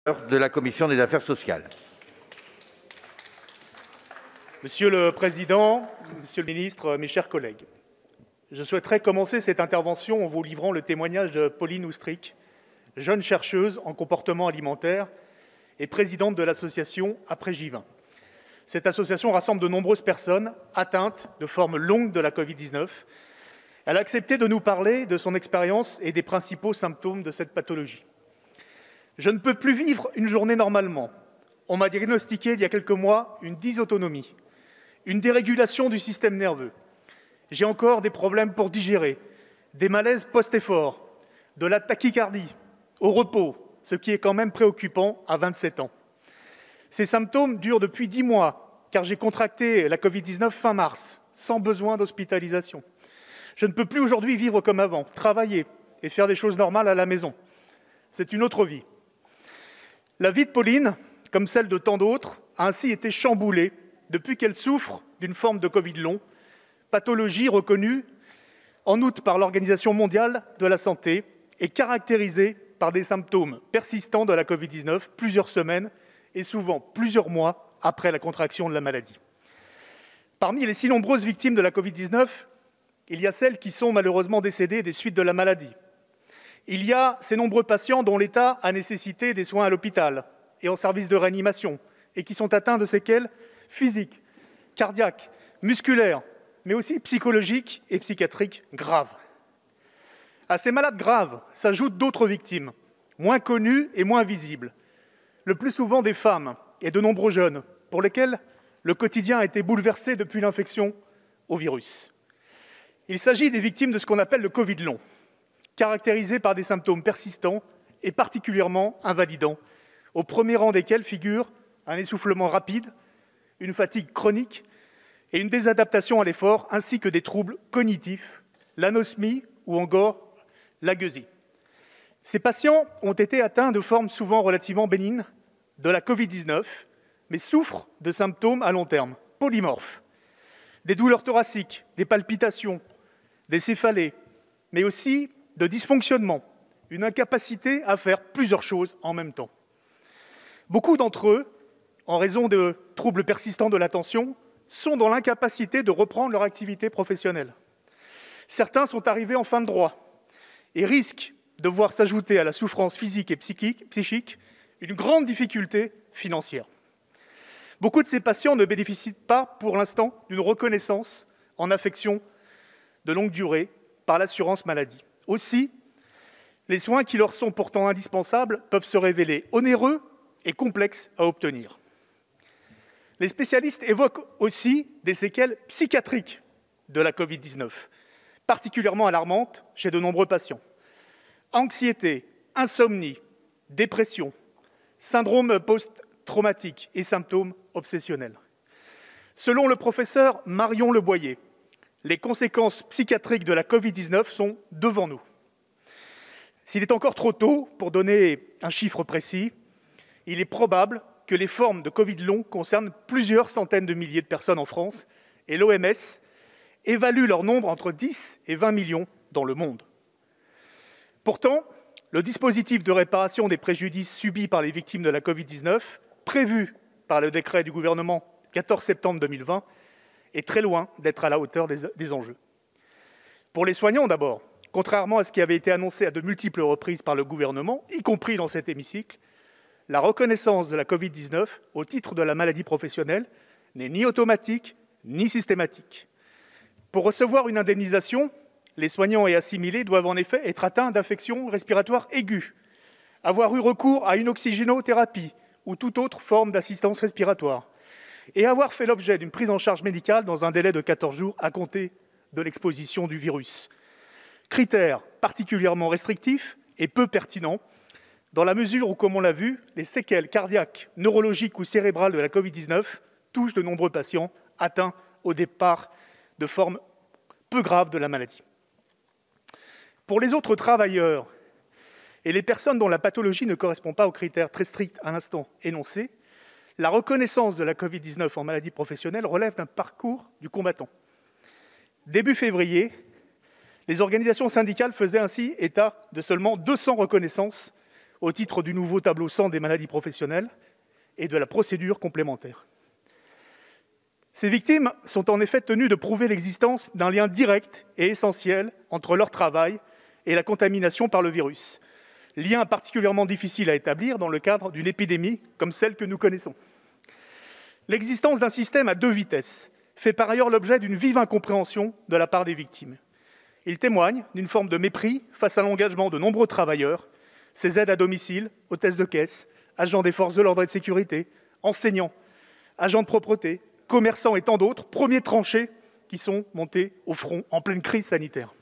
de la commission des affaires sociales. Monsieur le président, monsieur le ministre, mes chers collègues, je souhaiterais commencer cette intervention en vous livrant le témoignage de Pauline Oustric, jeune chercheuse en comportement alimentaire et présidente de l'association Après J20. Cette association rassemble de nombreuses personnes atteintes de formes longues de la Covid-19. Elle a accepté de nous parler de son expérience et des principaux symptômes de cette pathologie. Je ne peux plus vivre une journée normalement. On m'a diagnostiqué il y a quelques mois une dysautonomie, une dérégulation du système nerveux. J'ai encore des problèmes pour digérer, des malaises post-effort, de la tachycardie, au repos, ce qui est quand même préoccupant à 27 ans. Ces symptômes durent depuis 10 mois, car j'ai contracté la Covid-19 fin mars, sans besoin d'hospitalisation. Je ne peux plus aujourd'hui vivre comme avant, travailler et faire des choses normales à la maison. C'est une autre vie. La vie de Pauline, comme celle de tant d'autres, a ainsi été chamboulée depuis qu'elle souffre d'une forme de Covid long, pathologie reconnue en août par l'Organisation mondiale de la santé et caractérisée par des symptômes persistants de la Covid-19 plusieurs semaines et souvent plusieurs mois après la contraction de la maladie. Parmi les si nombreuses victimes de la Covid-19, il y a celles qui sont malheureusement décédées des suites de la maladie. Il y a ces nombreux patients dont l'état a nécessité des soins à l'hôpital et en service de réanimation et qui sont atteints de séquelles physiques, cardiaques, musculaires, mais aussi psychologiques et psychiatriques graves. À ces malades graves s'ajoutent d'autres victimes, moins connues et moins visibles, le plus souvent des femmes et de nombreux jeunes, pour lesquels le quotidien a été bouleversé depuis l'infection au virus. Il s'agit des victimes de ce qu'on appelle le Covid long, caractérisé par des symptômes persistants et particulièrement invalidants, au premier rang desquels figurent un essoufflement rapide, une fatigue chronique et une désadaptation à l'effort, ainsi que des troubles cognitifs, l'anosmie ou encore la gueusie. Ces patients ont été atteints de formes souvent relativement bénignes de la Covid-19, mais souffrent de symptômes à long terme, polymorphes, des douleurs thoraciques, des palpitations, des céphalées, mais aussi de dysfonctionnement, une incapacité à faire plusieurs choses en même temps. Beaucoup d'entre eux, en raison de troubles persistants de l'attention, sont dans l'incapacité de reprendre leur activité professionnelle. Certains sont arrivés en fin de droit et risquent de voir s'ajouter à la souffrance physique et psychique une grande difficulté financière. Beaucoup de ces patients ne bénéficient pas, pour l'instant, d'une reconnaissance en affection de longue durée par l'assurance maladie. Aussi, les soins qui leur sont pourtant indispensables peuvent se révéler onéreux et complexes à obtenir. Les spécialistes évoquent aussi des séquelles psychiatriques de la Covid-19, particulièrement alarmantes chez de nombreux patients. Anxiété, insomnie, dépression, syndrome post-traumatique et symptômes obsessionnels. Selon le professeur Marion Leboyer, les conséquences psychiatriques de la Covid-19 sont devant nous. S'il est encore trop tôt pour donner un chiffre précis, il est probable que les formes de Covid long concernent plusieurs centaines de milliers de personnes en France et l'OMS évalue leur nombre entre 10 et 20 millions dans le monde. Pourtant, le dispositif de réparation des préjudices subis par les victimes de la Covid-19, prévu par le décret du gouvernement 14 septembre 2020, est très loin d'être à la hauteur des enjeux. Pour les soignants d'abord, contrairement à ce qui avait été annoncé à de multiples reprises par le gouvernement, y compris dans cet hémicycle, la reconnaissance de la Covid-19 au titre de la maladie professionnelle n'est ni automatique ni systématique. Pour recevoir une indemnisation, les soignants et assimilés doivent en effet être atteints d'infections respiratoires aiguës, avoir eu recours à une oxygénothérapie ou toute autre forme d'assistance respiratoire, et avoir fait l'objet d'une prise en charge médicale dans un délai de 14 jours à compter de l'exposition du virus. Critère particulièrement restrictif et peu pertinent, dans la mesure où, comme on l'a vu, les séquelles cardiaques, neurologiques ou cérébrales de la Covid-19 touchent de nombreux patients atteints au départ de formes peu graves de la maladie. Pour les autres travailleurs et les personnes dont la pathologie ne correspond pas aux critères très stricts à l'instant énoncés, la reconnaissance de la Covid-19 en maladie professionnelle relève d'un parcours du combattant. Début février, les organisations syndicales faisaient ainsi état de seulement 200 reconnaissances au titre du nouveau tableau 100 des maladies professionnelles et de la procédure complémentaire. Ces victimes sont en effet tenues de prouver l'existence d'un lien direct et essentiel entre leur travail et la contamination par le virus, lien particulièrement difficile à établir dans le cadre d'une épidémie comme celle que nous connaissons. L'existence d'un système à 2 vitesses fait par ailleurs l'objet d'une vive incompréhension de la part des victimes. Il témoigne d'une forme de mépris face à l'engagement de nombreux travailleurs, ces aides à domicile, hôtesses de caisse, agents des forces de l'ordre et de sécurité, enseignants, agents de propreté, commerçants et tant d'autres, premiers tranchés qui sont montés au front en pleine crise sanitaire.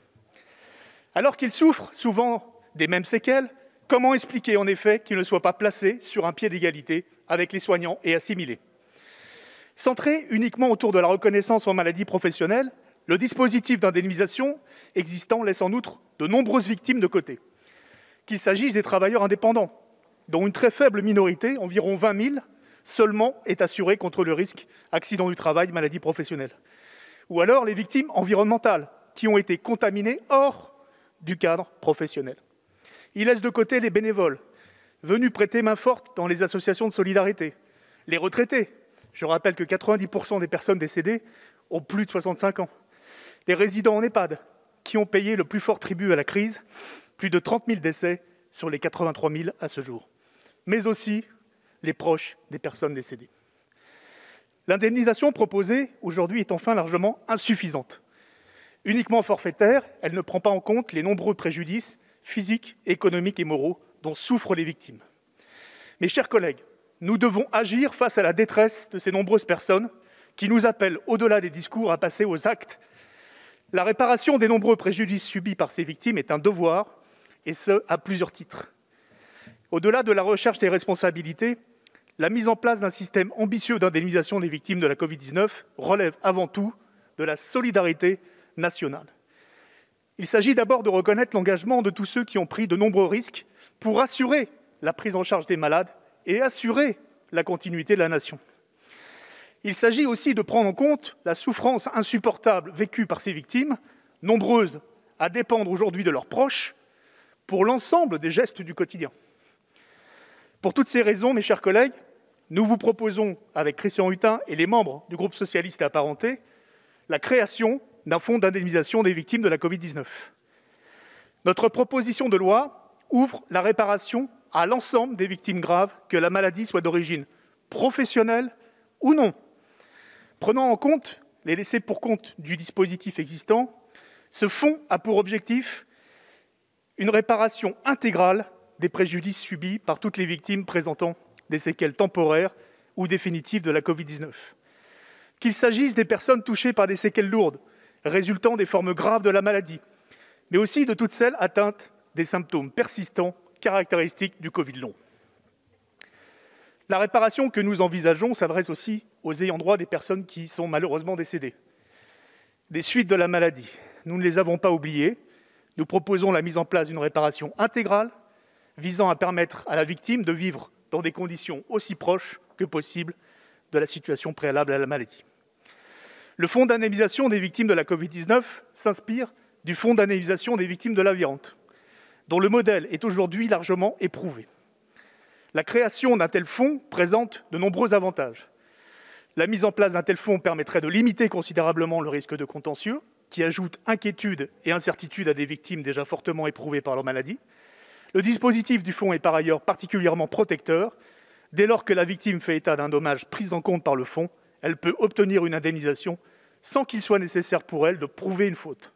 Alors qu'ils souffrent souvent des mêmes séquelles, comment expliquer en effet qu'ils ne soient pas placés sur un pied d'égalité avec les soignants et assimilés ? Centré uniquement autour de la reconnaissance en maladie professionnelle, le dispositif d'indemnisation existant laisse en outre de nombreuses victimes de côté. Qu'il s'agisse des travailleurs indépendants, dont une très faible minorité, environ 20 000, seulement est assurée contre le risque accident du travail, maladie professionnelle. Ou alors les victimes environnementales, qui ont été contaminées hors du cadre professionnel. Il laisse de côté les bénévoles, venus prêter main forte dans les associations de solidarité, les retraités. Je rappelle que 90% des personnes décédées ont plus de 65 ans. Les résidents en EHPAD, qui ont payé le plus fort tribut à la crise, plus de 30 000 décès sur les 83 000 à ce jour. Mais aussi les proches des personnes décédées. L'indemnisation proposée aujourd'hui est enfin largement insuffisante. Uniquement forfaitaire, elle ne prend pas en compte les nombreux préjudices physiques, économiques et moraux dont souffrent les victimes. Mes chers collègues, nous devons agir face à la détresse de ces nombreuses personnes qui nous appellent, au-delà des discours, à passer aux actes. La réparation des nombreux préjudices subis par ces victimes est un devoir, et ce, à plusieurs titres. Au-delà de la recherche des responsabilités, la mise en place d'un système ambitieux d'indemnisation des victimes de la Covid-19 relève avant tout de la solidarité nationale. Il s'agit d'abord de reconnaître l'engagement de tous ceux qui ont pris de nombreux risques pour assurer la prise en charge des malades et assurer la continuité de la nation. Il s'agit aussi de prendre en compte la souffrance insupportable vécue par ces victimes, nombreuses à dépendre aujourd'hui de leurs proches, pour l'ensemble des gestes du quotidien. Pour toutes ces raisons, mes chers collègues, nous vous proposons, avec Christian Hutin et les membres du groupe socialiste et apparentés, la création d'un fonds d'indemnisation des victimes de la Covid-19. Notre proposition de loi ouvre la réparation à l'ensemble des victimes graves, que la maladie soit d'origine professionnelle ou non. Prenant en compte les laissés-pour-compte du dispositif existant, ce fonds a pour objectif une réparation intégrale des préjudices subis par toutes les victimes présentant des séquelles temporaires ou définitives de la Covid-19. Qu'il s'agisse des personnes touchées par des séquelles lourdes, résultant des formes graves de la maladie, mais aussi de toutes celles atteintes des symptômes persistants caractéristiques du Covid long. La réparation que nous envisageons s'adresse aussi aux ayants droit des personnes qui sont malheureusement décédées. Des suites de la maladie, nous ne les avons pas oubliées. Nous proposons la mise en place d'une réparation intégrale visant à permettre à la victime de vivre dans des conditions aussi proches que possible de la situation préalable à la maladie. Le fonds d'indemnisation des victimes de la Covid-19 s'inspire du fonds d'indemnisation des victimes de l'amiante, dont le modèle est aujourd'hui largement éprouvé. La création d'un tel fonds présente de nombreux avantages. La mise en place d'un tel fonds permettrait de limiter considérablement le risque de contentieux, qui ajoute inquiétude et incertitude à des victimes déjà fortement éprouvées par leur maladie. Le dispositif du fonds est par ailleurs particulièrement protecteur. Dès lors que la victime fait état d'un dommage pris en compte par le fonds, elle peut obtenir une indemnisation sans qu'il soit nécessaire pour elle de prouver une faute.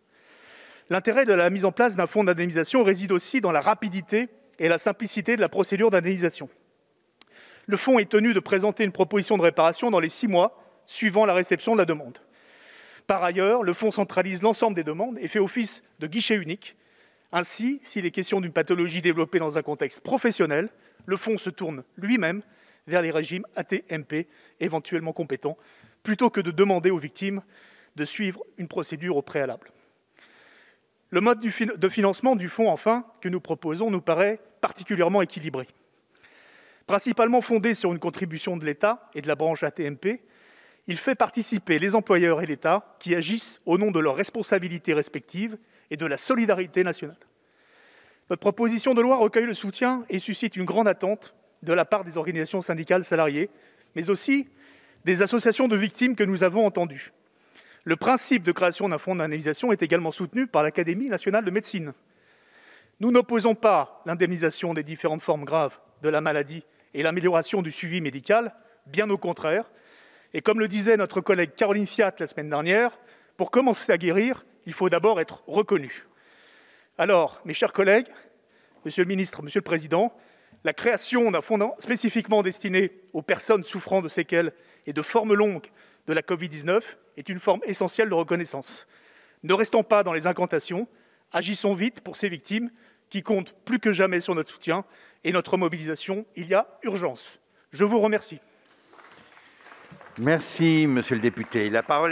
L'intérêt de la mise en place d'un fonds d'indemnisation réside aussi dans la rapidité et la simplicité de la procédure d'indemnisation. Le fonds est tenu de présenter une proposition de réparation dans les 6 mois suivant la réception de la demande. Par ailleurs, le fonds centralise l'ensemble des demandes et fait office de guichet unique. Ainsi, s'il est question d'une pathologie développée dans un contexte professionnel, le fonds se tourne lui-même vers les régimes AT-MP éventuellement compétents, plutôt que de demander aux victimes de suivre une procédure au préalable. Le mode de financement du fonds, enfin, que nous proposons, nous paraît particulièrement équilibré. Principalement fondé sur une contribution de l'État et de la branche AT-MP, il fait participer les employeurs et l'État qui agissent au nom de leurs responsabilités respectives et de la solidarité nationale. Notre proposition de loi recueille le soutien et suscite une grande attente de la part des organisations syndicales salariées, mais aussi des associations de victimes que nous avons entendues. Le principe de création d'un fonds d'indemnisation est également soutenu par l'Académie nationale de médecine. Nous n'opposons pas l'indemnisation des différentes formes graves de la maladie et l'amélioration du suivi médical, bien au contraire. Et comme le disait notre collègue Caroline Fiat la semaine dernière, pour commencer à guérir, il faut d'abord être reconnu. Alors, mes chers collègues, monsieur le ministre, monsieur le président, la création d'un fonds spécifiquement destiné aux personnes souffrant de séquelles et de formes longues de la Covid-19 est une forme essentielle de reconnaissance. Ne restons pas dans les incantations, agissons vite pour ces victimes qui comptent plus que jamais sur notre soutien et notre mobilisation. Il y a urgence. Je vous remercie. Merci, monsieur le député. La parole est